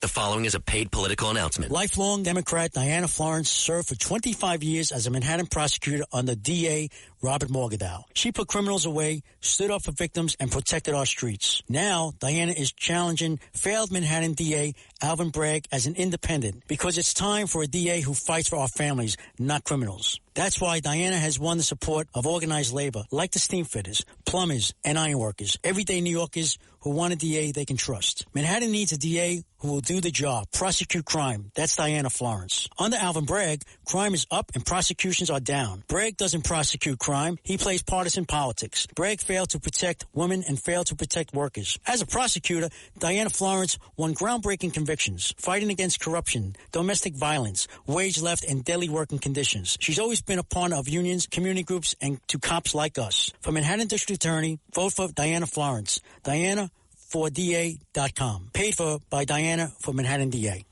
The following is a paid political announcement. Lifelong Democrat Diana Florence served for 25 years as a Manhattan prosecutor under DA Robert Morgenthau. She put criminals away, stood up for victims, and protected our streets. Now, Diana is challenging failed Manhattan DA Alvin Bragg as an independent because it's time for a DA who fights for our families, not criminals. That's why Diana has won the support of organized labor like the steam fitters, plumbers, and ironworkers, everyday New Yorkers who want a DA they can trust. Manhattan needs a DA who will do the job, prosecute crime. That's Diana Florence. Under Alvin Bragg, crime is up and prosecutions are down. Bragg doesn't prosecute crime. He plays partisan politics. Bragg failed to protect women and failed to protect workers. As a prosecutor, Diana Florence won groundbreaking convictions, fighting against corruption, domestic violence, wage left, and daily working conditions. She's always been a partner of unions, community groups, and to cops like us. For Manhattan District Attorney, vote for Diana Florence. Diana4DA.com. Paid for by Diana for Manhattan DA.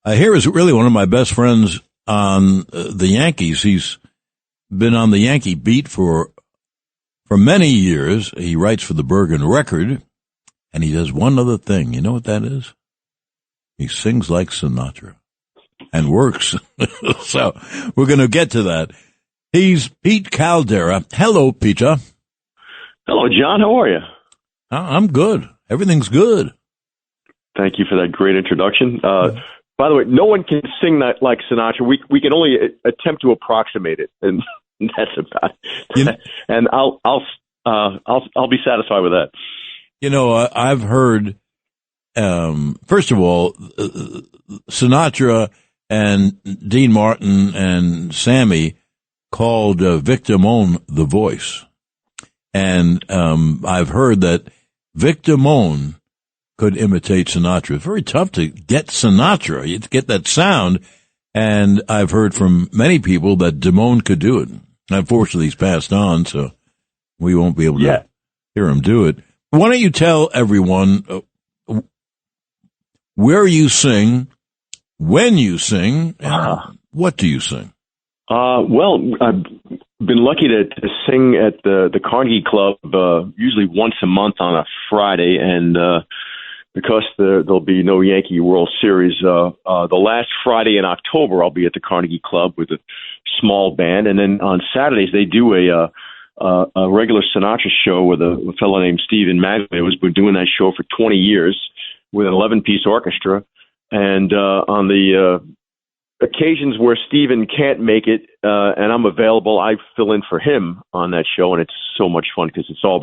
Here is really one of my best friends on the Yankees. He's been on the Yankee beat for many years. He writes for the Bergen Record, and he does one other thing. You know what that is? He sings like Sinatra and works. So we're going to get to that. He's Pete Caldera. Hello, Peter. Hello, John. How are you? I'm good. Everything's good. Thank you for that great introduction. By the way, no one can sing that like Sinatra. We can only attempt to approximate it, and that's about it. And I'll be satisfied with that. You know, I've heard. First of all, Sinatra and Dean Martin and Sammy called Vic Damone the voice. And I've heard that Vic Damone could imitate Sinatra. It's very tough to get Sinatra. You have to get that sound. And I've heard from many people that Damone could do it. Unfortunately, he's passed on, so we won't be able to hear him do it. Why don't you tell everyone where you sing, when you sing, and what do you sing? Well, I've been lucky to sing at the Carnegie Club usually once a month on a Friday, and because there'll be no Yankee World Series, the last Friday in October I'll be at the Carnegie Club with a small band, and then on Saturdays they do a regular Sinatra show with a fellow named Stephen Maglia, who's been doing that show for 20 years with an 11-piece orchestra, and on the occasions where Stephen can't make it and I'm available, I fill in for him on that show, and it's so much fun because it's all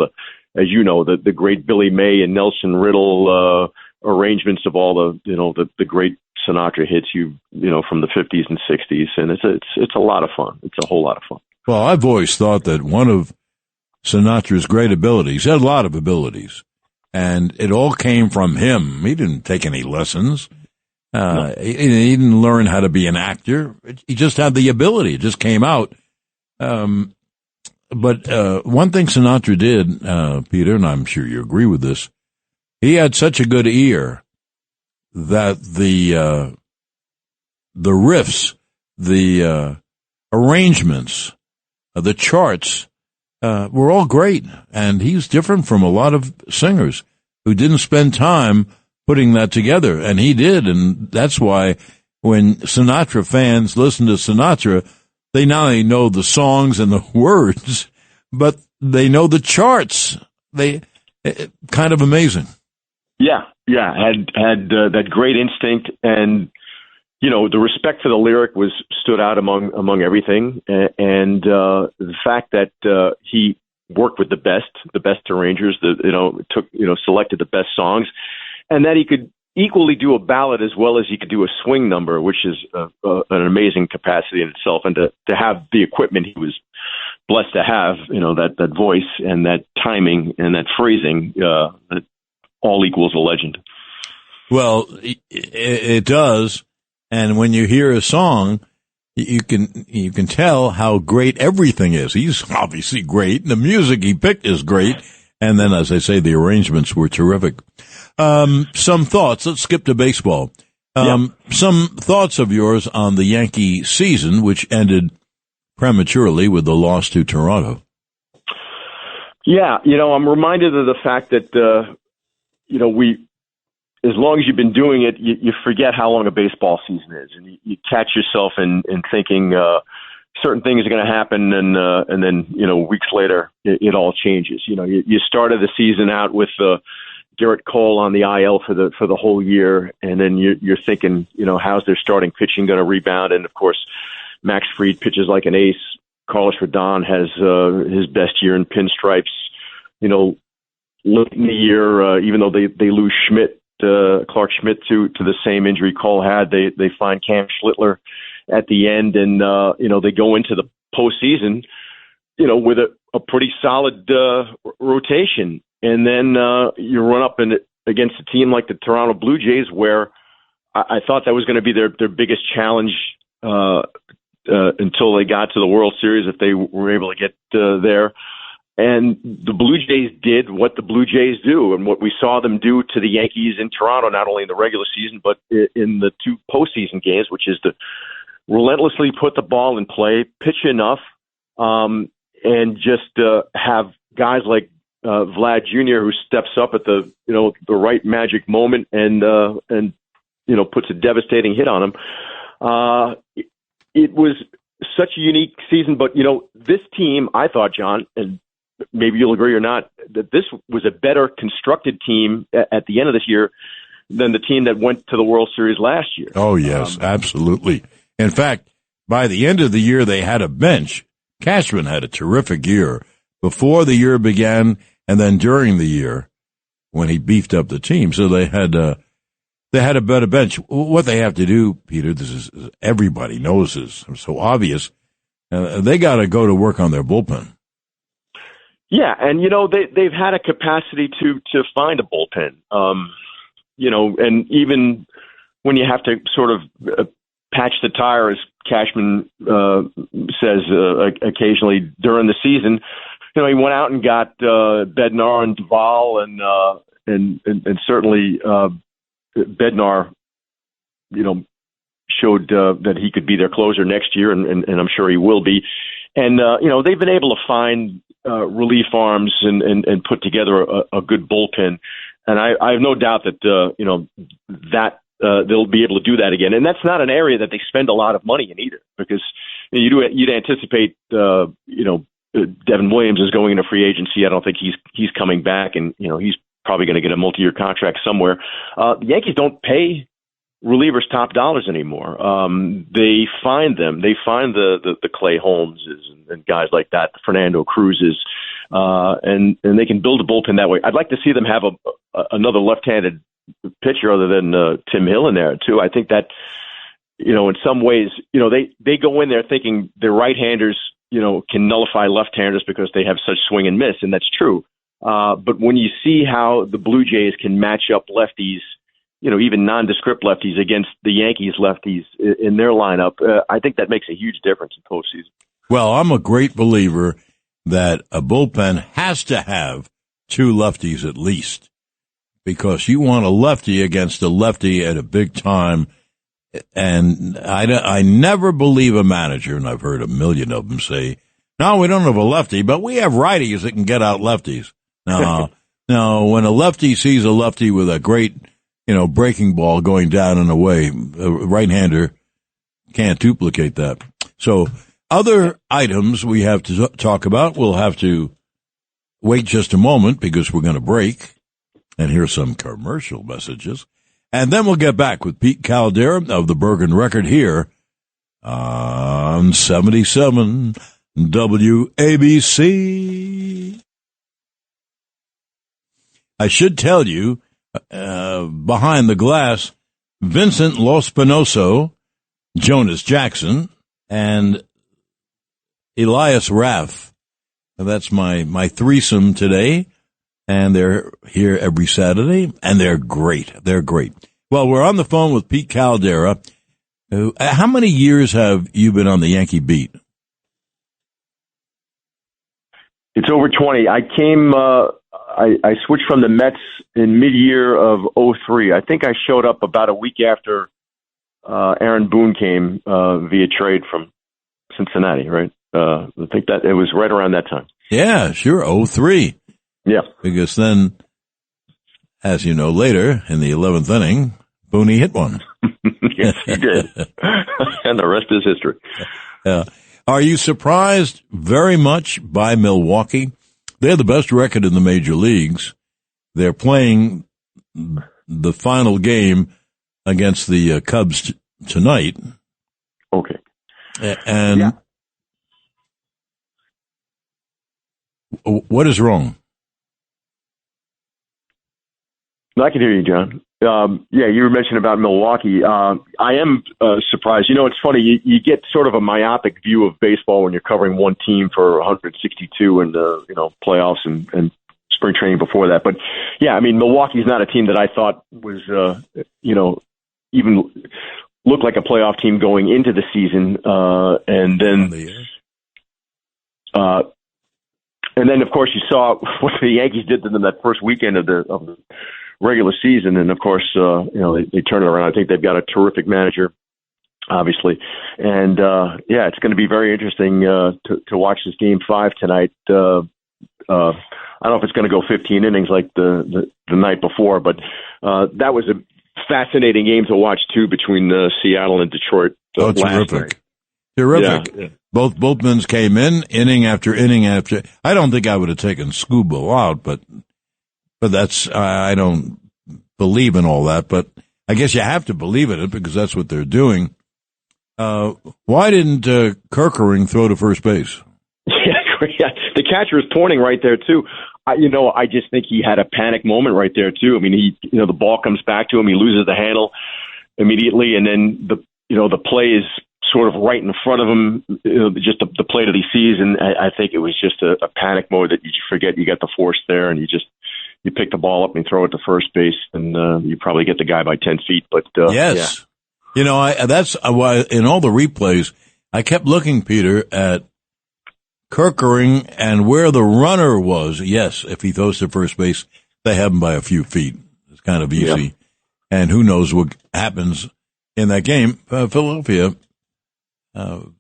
as you know, the great Billy May and Nelson Riddle arrangements of all the great Sinatra hits from the 50s and 60s, and it's a lot of fun. It's a whole lot of fun. Well, I've always thought that one of Sinatra's great abilities, he had a lot of abilities, and it all came from him. He didn't take any lessons. No. He didn't learn how to be an actor. He just had the ability. It just came out. But one thing Sinatra did, Peter, and I'm sure you agree with this, he had such a good ear that the riffs, the arrangements, the charts were all great. And he's different from a lot of singers who didn't spend time putting that together, and he did, and that's why when Sinatra fans listen to Sinatra, they not only know the songs and the words, but they know the charts. Kind of amazing. Yeah, had that great instinct, and the respect for the lyric stood out among everything, and the fact that he worked with the best arrangers, selected the best songs. And that he could equally do a ballad as well as he could do a swing number, which is an amazing capacity in itself. And to have the equipment he was blessed to have, that voice and that timing and that phrasing, that all equals a legend. Well, it does. And when you hear a song, you can tell how great everything is. He's obviously great. The music he picked is great. And then, as I say, the arrangements were terrific. Some thoughts. Let's skip to baseball. Some thoughts of yours on the Yankee season, which ended prematurely with the loss to Toronto. Yeah, I'm reminded of the fact that, as long as you've been doing it, you forget how long a baseball season is, and you catch yourself in thinking certain things are going to happen, and then weeks later it all changes. You started the season out with Garrett Cole on the IL for the whole year, and then you're thinking, how's their starting pitching going to rebound? And of course, Max Fried pitches like an ace. Carlos Rodon has his best year in pinstripes. Late in the year, even though they lose Clark Schmidt to the same injury Cole had, they find Cam Schlittler at the end, and they go into the postseason, with a pretty solid rotation, and then you run up against a team like the Toronto Blue Jays, where I thought that was going to be their biggest challenge until they got to the World Series, if they were able to get there. And the Blue Jays did what the Blue Jays do, and what we saw them do to the Yankees in Toronto, not only in the regular season, but in the two postseason games, which is to relentlessly put the ball in play, pitch enough, and just have guys like Vlad Jr., who steps up at the right magic moment and puts a devastating hit on him. It was such a unique season, but this team, I thought, John, and maybe you'll agree or not, that this was a better constructed team at the end of this year than the team that went to the World Series last year. Oh, yes, absolutely. In fact, by the end of the year, they had a bench. Cashman had a terrific year before the year began and then during the year when he beefed up the team. So they had a better bench. What they have to do, Peter, this is everybody knows this. It's so obvious. They got to go to work on their bullpen. Yeah, and they've had a capacity to find a bullpen. And even when you have to sort of patch the tire, as Cashman says occasionally during the season, he went out and got Bednar and Duvall, and certainly Bednar, showed that he could be their closer next year, and I'm sure he will be. And they've been able to find relief arms and put together a good bullpen, and I have no doubt that that they'll be able to do that again. And that's not an area that they spend a lot of money in either, because you'd anticipate Devin Williams is going into free agency. I don't think he's coming back, and he's probably going to get a multi-year contract somewhere. The Yankees don't pay relievers top dollars anymore. They find them. They find the Clay Holmeses and guys like that, the Fernando Cruzes, and they can build a bullpen that way. I'd like to see them have another left-handed pitcher other than Tim Hill in there too. I think that in some ways they go in there thinking their right-handers can nullify left-handers because they have such swing and miss, and that's true. But when you see how the Blue Jays can match up lefties, even nondescript lefties against the Yankees lefties in their lineup, I think that makes a huge difference in postseason. Well, I'm a great believer that a bullpen has to have two lefties at least, because you want a lefty against a lefty at a big time. And I never believe a manager, and I've heard a million of them say, no, we don't have a lefty, but we have righties that can get out lefties. No, when a lefty sees a lefty with a great, breaking ball going down and away, a right-hander can't duplicate that. So other items we have to talk about, we'll have to wait just a moment because we're going to break and hear some commercial messages. And then we'll get back with Pete Caldera of the Bergen Record here on 77 WABC. I should tell you, behind the glass, Vincent Lospinoso, Jonas Jackson, and Elias Raff. That's my threesome today. And they're here every Saturday, and they're great. They're great. Well, we're on the phone with Pete Caldera. How many years have you been on the Yankee beat? It's over 20. I came, I switched from the Mets in mid-year of '03. I think I showed up about a week after Aaron Boone came via trade from Cincinnati, right? I think that it was right around that time. Yeah, sure, '03. Yeah. Because then as you know, later in the 11th inning, Booney hit one. Yes, he did. And the rest is history. Are you surprised very much by Milwaukee? They're the best record in the major leagues. They're playing the final game against the Cubs tonight. Okay. And what is wrong? I can hear you, John. You were mentioning about Milwaukee. I am surprised. You know, it's funny. You get sort of a myopic view of baseball when you're covering one team for 162 and playoffs and spring training before that. But yeah, I mean, Milwaukee's not a team that I thought was even looked like a playoff team going into the season. And then of course you saw what the Yankees did to them that first weekend of the regular season, and of course, they turn it around. I think they've got a terrific manager, obviously, and it's going to be very interesting to watch this Game 5 tonight. I don't know if it's going to go 15 innings like the night before, but that was a fascinating game to watch too between Seattle and Detroit. Terrific, night. terrific. Yeah. Both men came in inning after inning after. I don't think I would have taken Scoobo out, but that's, I don't believe in all that, but I guess you have to believe in it because that's what they're doing. Why didn't Kerkering throw to first base? Yeah, the catcher is pointing right there too. I just think he had a panic moment right there too. I mean, the ball comes back to him, he loses the handle immediately, and then the play is sort of right in front of him, just the play that he sees, and I think it was just a panic mode that you forget you got the force there, and you pick the ball up and throw it to first base, and you probably get the guy by 10 feet. But yes, that's why in all the replays I kept looking, Peter, at Kerkering and where the runner was. Yes, if he throws to first base, they have him by a few feet. It's kind of easy, yeah. And who knows what happens in that game? Philadelphia,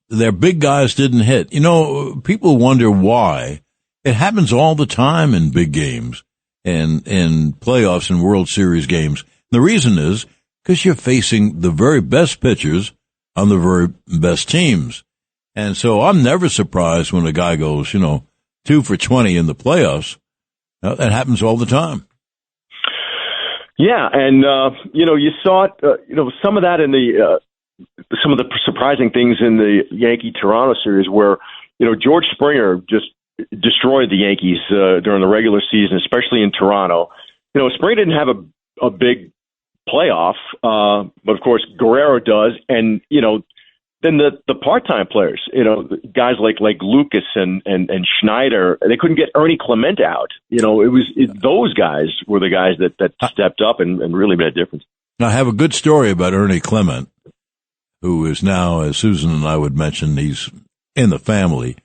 their big guys didn't hit. People wonder why. It happens all the time in big games. And in playoffs and World Series games. The reason is because you're facing the very best pitchers on the very best teams. And so I'm never surprised when a guy goes, 2 for 20 in the playoffs. That happens all the time. Yeah, and, you saw it, some of that in some of the surprising things in the Yankee-Toronto series where, George Springer just destroyed the Yankees during the regular season, especially in Toronto. Springer didn't have a big playoff, but of course Guerrero does, and then the part-time players, guys like Lucas and Schneider, they couldn't get Ernie Clement out. Those guys were the guys that stepped up and really made a difference. Now, I have a good story about Ernie Clement, who is now, as Susan and I would mention, he's in the family.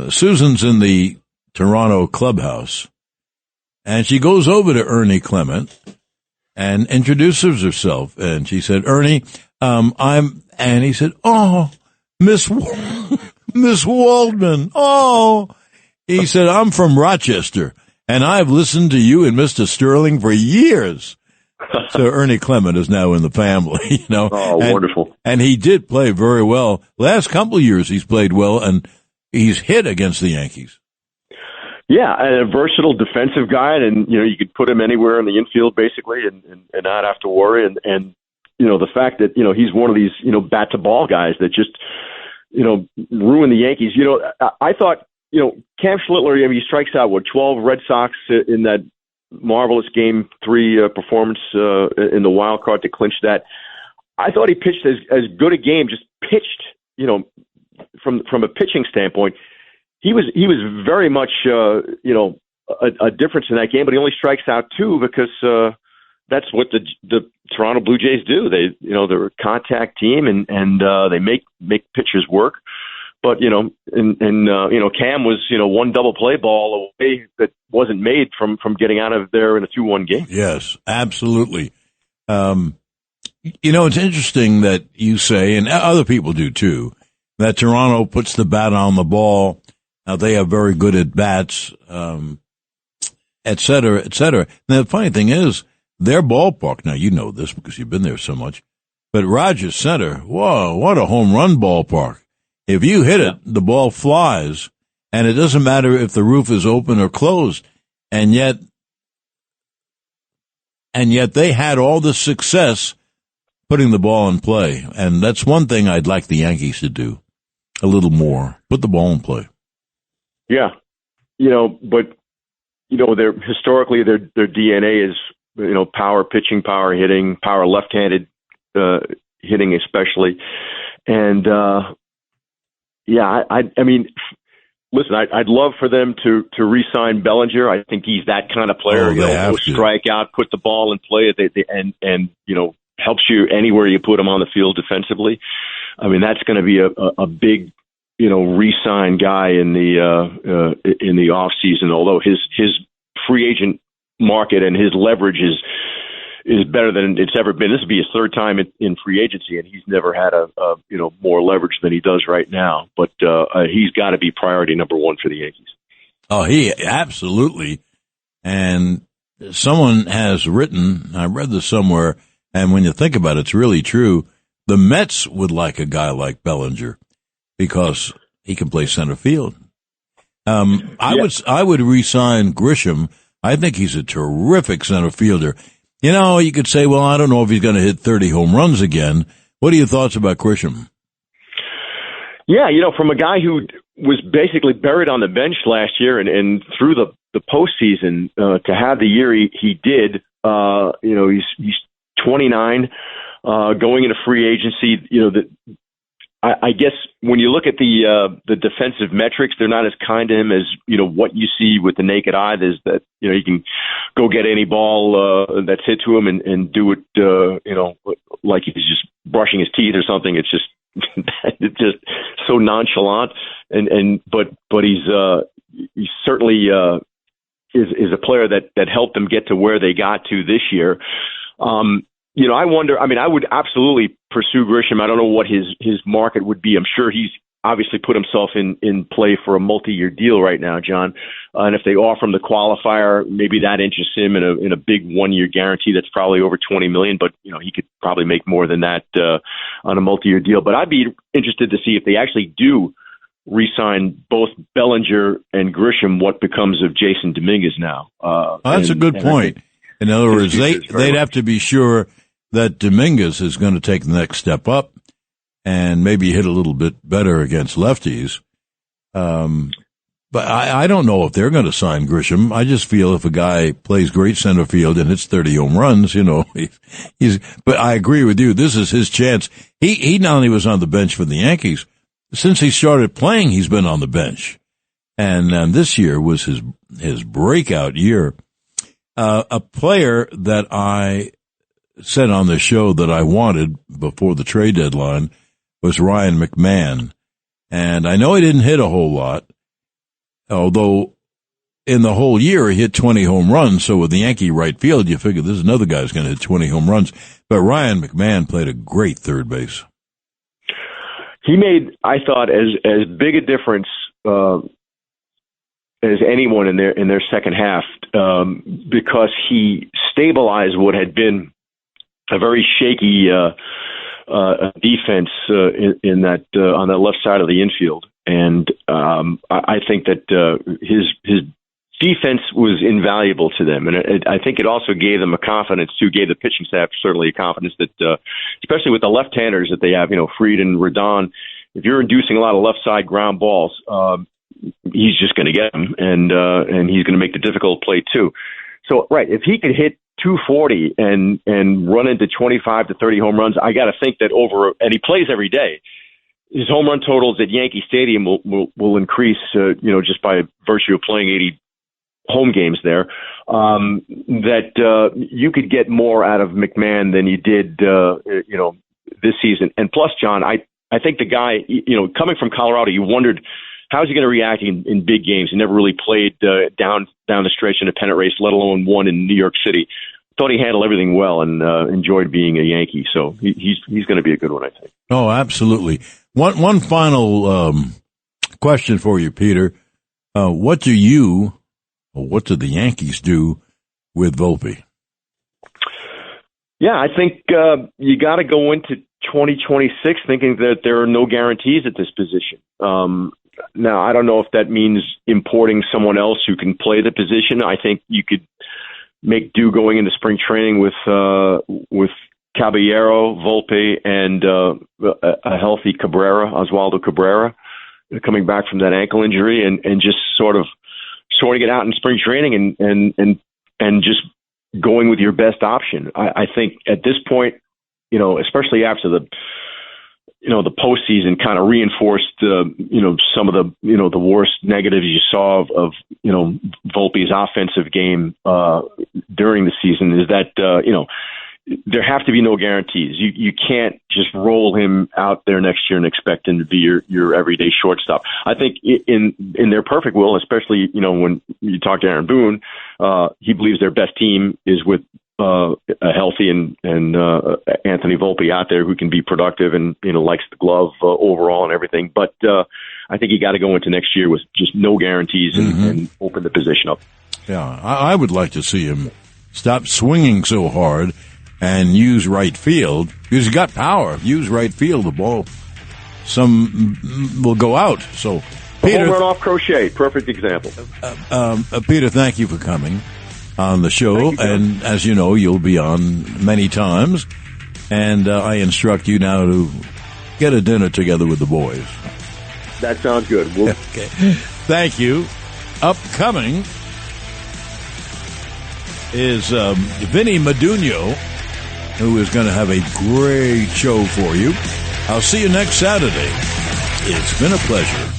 Susan's in the Toronto clubhouse, and she goes over to Ernie Clement and introduces herself. And she said, Ernie, and he said, oh, Miss Waldman. Oh, he said, I'm from Rochester, and I've listened to you and Mr. Sterling for years. So Ernie Clement is now in the family, Oh, wonderful. And he did play very well. Last couple of years he's played well, and he's hit against the Yankees. Yeah, and a versatile defensive guy, and you could put him anywhere in the infield basically, and not have to worry. And the fact that he's one of these bat to ball guys that just ruin the Yankees. I thought Cam Schlittler, he strikes out 12 Red Sox in that marvelous Game 3 performance in the wild card to clinch that. I thought he pitched as good a game, just pitched from a pitching standpoint. He was very much a difference in that game, but he only strikes out 2 because that's what the Toronto Blue Jays do. They're a contact team and they make pitchers work. But Cam was one double play ball away that wasn't made from getting out of there in a 2-1 game. Yes, absolutely. It's interesting that you say, and other people do too, that Toronto puts the bat on the ball. Now, they are very good at bats. And et cetera, et cetera. Now, the funny thing is, their ballpark, now you know this because you've been there so much, but Rogers Center, whoa, what a home run ballpark. If you hit it, the ball flies, and it doesn't matter if the roof is open or closed. And yet they had all the success putting the ball in play. And that's one thing I'd like the Yankees to do a little more. Put the ball in play. Yeah. But their historically their DNA is, power pitching, power hitting, power left-handed hitting especially. And I mean, listen, I'd love for them to re-sign Bellinger. I think he's that kind of player. He'll strike out, put the ball in play, and helps you anywhere you put him on the field defensively. I mean, that's going to be a big, re-sign guy in the off season. Although his free agent market and his leverage is better than it's ever been. This will be his third time in free agency, and he's never had a more leverage than he does right now. But he's got to be priority number one for the Yankees. Oh, he absolutely. And someone has written, I read this somewhere, and when you think about it, it's really true. The Mets would like a guy like Bellinger because he can play center field. I would re-sign Grisham. I think he's a terrific center fielder. You could say, well, I don't know if he's going to hit 30 home runs again. What are your thoughts about Grisham? Yeah, from a guy who was basically buried on the bench last year and through the postseason to have the year he did, he's 29, going into free agency. I guess when you look at the defensive metrics, they're not as kind to him as what you see with the naked eye. There's that he can go get any ball that's hit to him and do it like he's just brushing his teeth or something. It's just it's just so nonchalant but he's certainly is a player that helped them get to where they got to this year. I wonder, I would absolutely pursue Grisham. I don't know what his market would be. I'm sure he's obviously put himself in play for a multi-year deal right now, John. And if they offer him the qualifier, maybe that interests him in a big 1-year guarantee that's probably over $20 million. But he could probably make more than that on a multi-year deal. But I'd be interested to see if they actually do re-sign both Bellinger and Grisham. What becomes of Jason Dominguez now? That's a good point. In other words, they'd have to be sure that Dominguez is going to take the next step up and maybe hit a little bit better against lefties. But I don't know if they're going to sign Grisham. I just feel if a guy plays great center field and hits 30 home runs, he's. But I agree with you. This is his chance. He not only was on the bench for the Yankees, since he started playing, he's been on the bench, and this year was his breakout year. A player that I said on the show that I wanted before the trade deadline was Ryan McMahon. And I know he didn't hit a whole lot, although in the whole year he hit 20 home runs. So with the Yankee right field, you figure this is another guy who's going to hit 20 home runs. But Ryan McMahon played a great third base. He made, I thought, as big a difference as anyone in their second half because he stabilized what had been a very shaky defense in that on the left side of the infield, and I think that his defense was invaluable to them, and I think it also gave them a confidence too. Gave the pitching staff certainly a confidence that, especially with the left-handers that they have, Fried and Rodon, if you're inducing a lot of left side ground balls, he's just going to get them, and he's going to make the difficult play too. So, right, if he could hit 240 and run into 25 to 30 home runs, I got to think that and he plays every day, his home run totals at Yankee Stadium will increase, just by virtue of playing 80 home games there, that you could get more out of McMahon than you did, this season. And plus, John, I think the guy, coming from Colorado, you wondered, how's he going to react in big games? He never really played down the stretch in a pennant race, let alone one in New York City. Thought he handled everything well and enjoyed being a Yankee. So he's going to be a good one, I think. Oh, absolutely. One final question for you, Peter. What do you Well, what did the Yankees do with Volpe? Yeah, I think you got to go into 2026 thinking that there are no guarantees at this position. Now, I don't know if that means importing someone else who can play the position. I think you could make do going into spring training with Caballero, Volpe, and a healthy Oswaldo Cabrera, coming back from that ankle injury, and just sort of sorting it out in spring training and just going with your best option. I think at this point, especially after the postseason kind of reinforced, some of the worst negatives you saw of Volpe's offensive game during the season, is that, there have to be no guarantees. You can't just roll him out there next year and expect him to be your everyday shortstop. I think in their perfect will, especially, when you talk to Aaron Boone, he believes their best team is with a healthy and Anthony Volpe out there who can be productive and, likes the glove overall and everything. But I think you got to go into next year with just no guarantees and open the position up. Yeah, I would like to see him stop swinging so hard and use right field, because he's got power. Use right field, the ball, some will go out. So, Peter, home run off Crochet, perfect example. Peter, thank you for coming on the show, and as you know, you'll be on many times, and I instruct you now to get a dinner together with the boys. That sounds good. Okay. Thank you. Upcoming is Vinny Madunio, who is going to have a great show for you. I'll see you next Saturday. It's been a pleasure.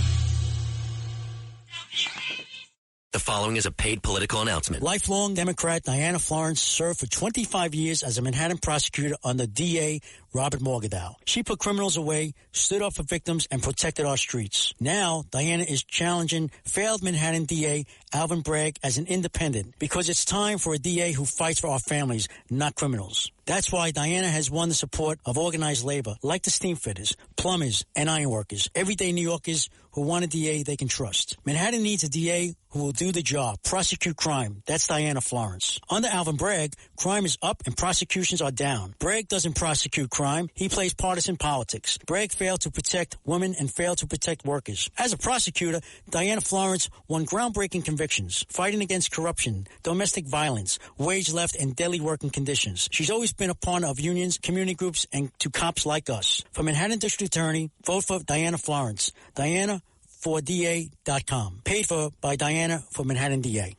The following is a paid political announcement. Lifelong Democrat Diana Florence served for 25 years as a Manhattan prosecutor under DA Robert Morgenthau. She put criminals away, stood up for victims, and protected our streets. Now, Diana is challenging failed Manhattan DA Alvin Bragg as an independent, because it's time for a DA who fights for our families, not criminals. That's why Diana has won the support of organized labor, like the steam fitters, plumbers, and ironworkers, everyday New Yorkers who want a DA they can trust. Manhattan needs a DA who will do the job, prosecute crime. That's Diana Florence. Under Alvin Bragg, crime is up and prosecutions are down. Bragg doesn't prosecute crime. He plays partisan politics. Bragg failed to protect women and failed to protect workers. As a prosecutor, Diana Florence won groundbreaking convictions, fighting against corruption, domestic violence, wage left, and daily working conditions. She's always been a partner of unions, community groups, and to cops like us. For Manhattan District Attorney, vote for Diana Florence. Diana4DA.com. Paid for by Diana for Manhattan DA.